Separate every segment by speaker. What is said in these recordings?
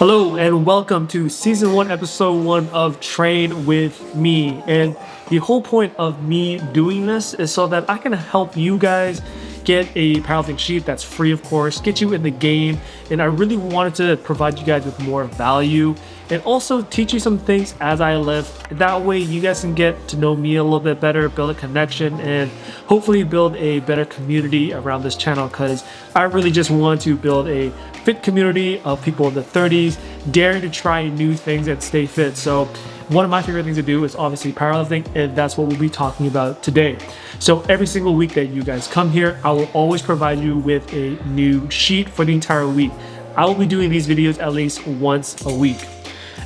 Speaker 1: Hello and welcome to season 1, episode 1 of Train with Me. And the whole point of me doing this is so that I can help you guys get a powerlifting sheet that's free, of course, get you in the game. And I really wanted to provide you guys with more value and also teach you some things as I live. That way you guys can get to know me a little bit better, build a connection, and hopefully build a better community around this channel, because I really just want to build a fit community of people in the 30s daring to try new things and stay fit. So one of my favorite things to do is obviously powerlifting, and that's what we'll be talking about today. So every single week that you guys come here, I will always provide you with a new sheet for the entire week. I will be doing these videos at least once a week.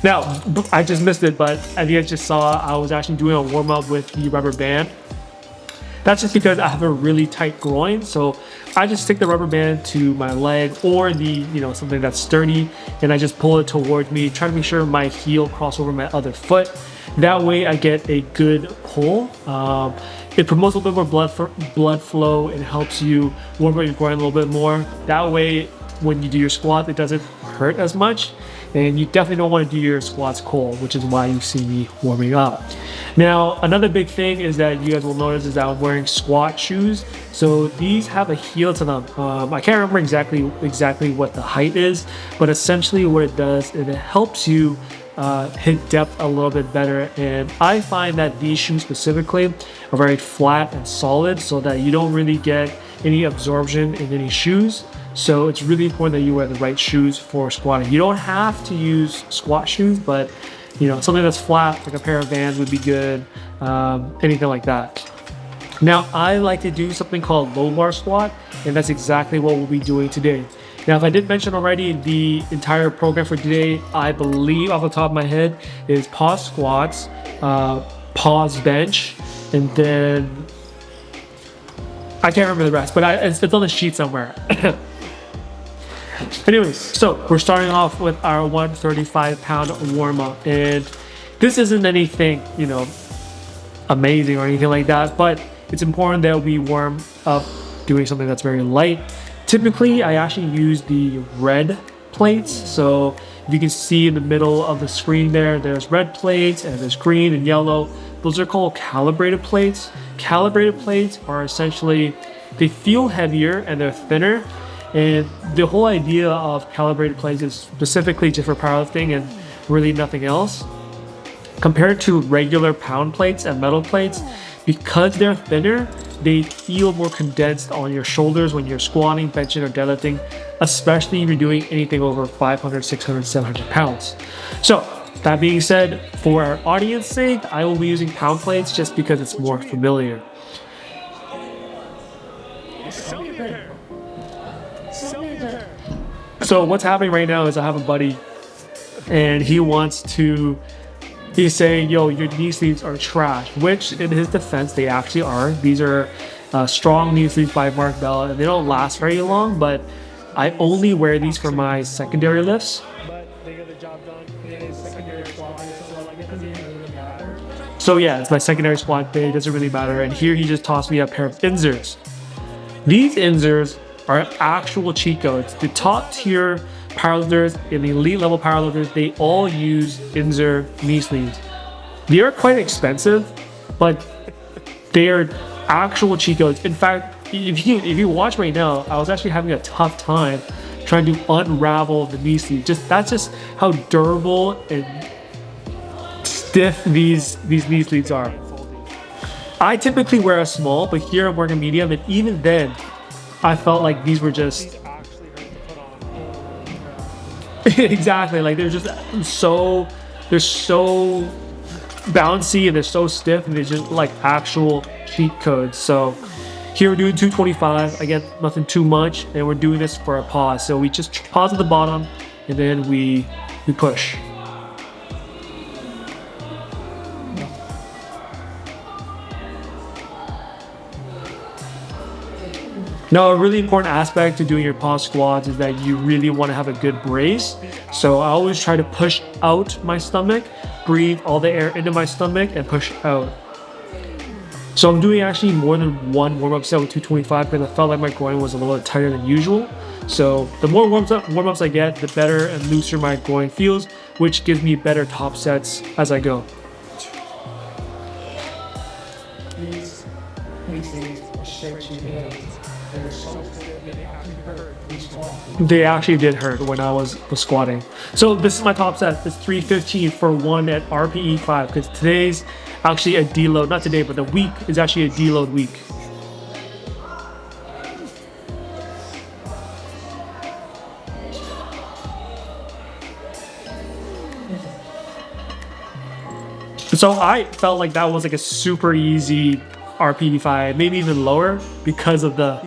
Speaker 1: Now, I just missed it, but as you guys just saw, I was actually doing a warm-up with the rubber band. That's just because I have a really tight groin, so I just stick the rubber band to my leg or something that's sturdy, and I just pull it towards me, trying to make sure my heel crosses over my other foot. That way I get a good pull. It promotes a little bit more blood flow and helps you warm up your groin a little bit more. That way, when you do your squat, it doesn't hurt as much. And you definitely don't want to do your squats cold, which is why you see me warming up. Now, another big thing is that you guys will notice is that I'm wearing squat shoes. So these have a heel to them. I can't remember exactly what the height is, but essentially what it does is it helps you hit depth a little bit better. And I find that these shoes specifically are very flat and solid, so that you don't really get any absorption in any shoes. So it's really important that you wear the right shoes for squatting. You don't have to use squat shoes, but something that's flat, like a pair of Vans would be good, anything like that. Now, I like to do something called low bar squat, and that's exactly what we'll be doing today. Now, if I didn't mention already, the entire program for today, I believe off the top of my head, is pause squats, pause bench, and then I can't remember the rest, but it's on the sheet somewhere. Anyways, so we're starting off with our 135-pound warm-up, and this isn't anything, amazing or anything like that, but it's important that we warm up doing something that's very light. Typically, I actually use the red plates. So if you can see in the middle of the screen there's red plates and there's green and yellow. Those are called calibrated plates. Calibrated plates are essentially, they feel heavier and they're thinner. And the whole idea of calibrated plates is specifically just for powerlifting and really nothing else. Compared to regular pound plates and metal plates, because they're thinner, they feel more condensed on your shoulders when you're squatting, benching, or deadlifting, especially if you're doing anything over 500, 600, 700 pounds. So that being said, for our audience sake, I will be using pound plates just because it's more familiar. So what's happening right now is I have a buddy, and he's saying, yo, your knee sleeves are trash, which in his defense, they actually are. These are strong knee sleeves by Mark Bella, and they don't last very long, but I only wear these for my secondary lifts. So yeah, it's my secondary squat day, it doesn't really matter. And here he just tossed me a pair of Inzers. These Inzers are actual cheat codes. The top tier powerlifters and the elite level powerlifters, they all use Inzer knee sleeves. They are quite expensive, but they are actual cheat codes. In fact, if you watch right now, I was actually having a tough time trying to unravel the knee sleeve. That's just how durable and stiff these knee sleeves are. I typically wear a small, but here I'm wearing a medium, and even then, I felt like these were just exactly, like they're so bouncy and they're so stiff, and they're just like actual cheat codes. So here we're doing 225, again, nothing too much, and we're doing this for a pause. So we just pause at the bottom and then we push. Now, a really important aspect to doing your pause squats is that you really want to have a good brace. So I always try to push out my stomach, breathe all the air into my stomach, and push out. So I'm doing actually more than one warm-up set with 225 because I felt like my groin was a little bit tighter than usual. So the more warm-ups I get, the better and looser my groin feels, which gives me better top sets as I go. They actually did hurt when I was squatting. So this is my top set. It's 315 for 1 at RPE 5, because today's actually a deload. Not today, but the week is actually a deload week. So I felt like that was like a super easy RPE 5, maybe even lower because of the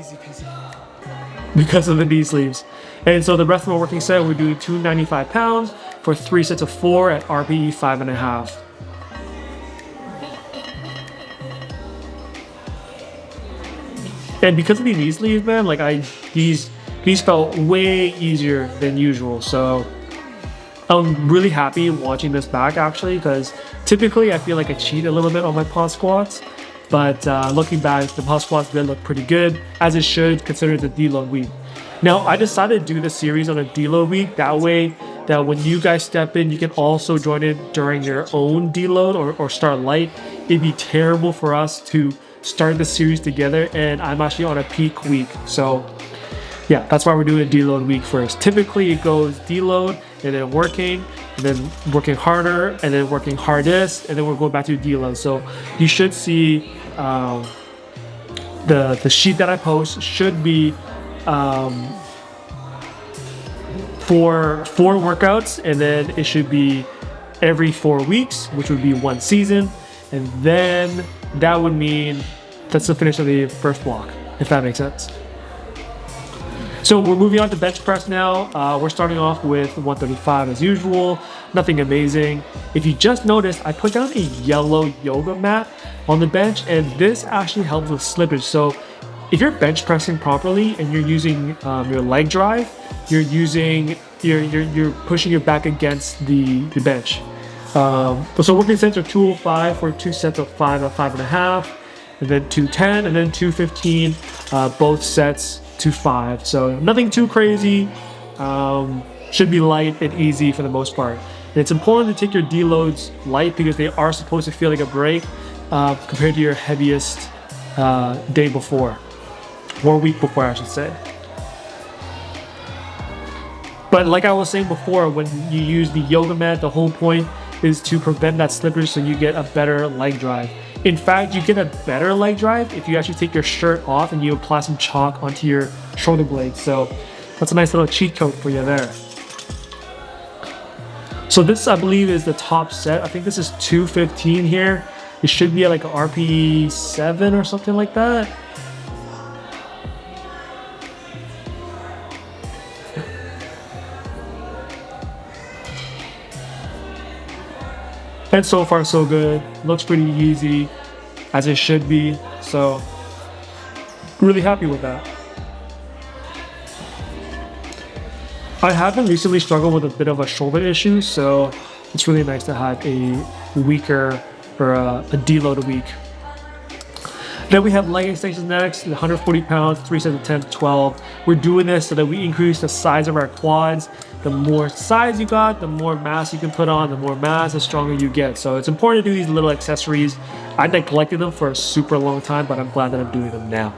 Speaker 1: knee sleeves. And so the rest of my working set, we're doing 295 pounds for 3 sets of 4 at RPE 5.5. And because of these knee sleeves, man, like these felt way easier than usual. So I'm really happy watching this back actually, because typically I feel like I cheat a little bit on my pause squats. But looking back, the pause squats did look pretty good, as it should, considering the deload week. Now, I decided to do the series on a deload week. That way, that when you guys step in, you can also join in during your own deload or start light. It'd be terrible for us to start the series together, and I'm actually on a peak week. So yeah, that's why we're doing a deload week first. Typically, it goes deload, and then working harder, and then working hardest, and then we're going back to deload. So you should see the sheet that I post should be for 4 workouts, and then it should be every 4 weeks, which would be 1 season, and then that would mean that's the finish of the first block, if that makes sense. So we're moving on to bench press now. We're starting off with 135 as usual, nothing amazing. If you just noticed, I put down a yellow yoga mat on the bench, and this actually helps with slippage. So if you're bench pressing properly and you're using your leg drive, you're pushing your back against the bench. So working sets are 205 for 2 sets of 5 at 5.5, and then 210, and then 215, both sets to 5. So nothing too crazy. Should be light and easy for the most part. And it's important to take your deloads light because they are supposed to feel like a break compared to your heaviest day before, or week before, I should say. But like I was saying before, when you use the yoga mat, the whole point is to prevent that slippage so you get a better leg drive. In fact, you get a better leg drive if you actually take your shirt off and you apply some chalk onto your shoulder blades. So that's a nice little cheat code for you there. So this, I believe, is the top set. I think this is 215 here. It should be at like a RPE 7 or something like that. And so far so good. Looks pretty easy, as it should be. So really happy with that. I have been recently struggled with a bit of a shoulder issue, so it's really nice to have a weaker or a deload a week. Then we have leg extensions next, 140 pounds, 3 sets of 10 to 12. We're doing this so that we increase the size of our quads. The more size you got, the more mass you can put on, the more mass, the stronger you get. So it's important to do these little accessories. I neglected them for a super long time, but I'm glad that I'm doing them now.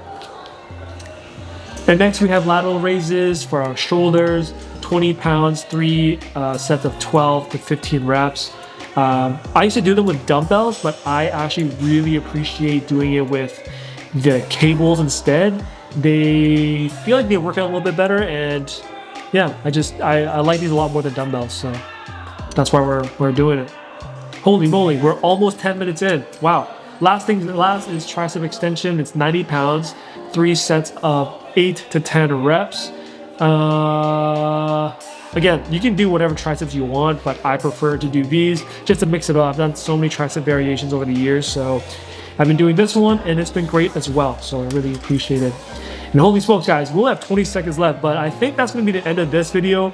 Speaker 1: And next we have lateral raises for our shoulders, 20 pounds, 3 sets of 12 to 15 reps. I used to do them with dumbbells, but I actually really appreciate doing it with the cables instead. They feel like they work out a little bit better, and yeah, I like these a lot more than dumbbells, so that's why we're doing it. Holy moly, we're almost 10 minutes in. Wow. Last is tricep extension. It's 90 pounds, 3 sets of 8 to 10 reps. Again, you can do whatever triceps you want, but I prefer to do these just to mix it up. I've done so many tricep variations over the years, so I've been doing this one, and it's been great as well, so I really appreciate it. And holy smokes, guys, we'll have 20 seconds left, but I think that's going to be the end of this video.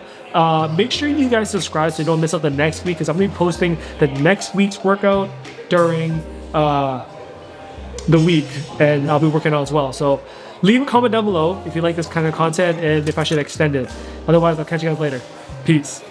Speaker 1: Make sure you guys subscribe so you don't miss out the next week, because I'm going to be posting the next week's workout during the week, and I'll be working out as well. So Leave a comment down below if you like this kind of content and if I should extend it. Otherwise, I'll catch you guys later. Peace.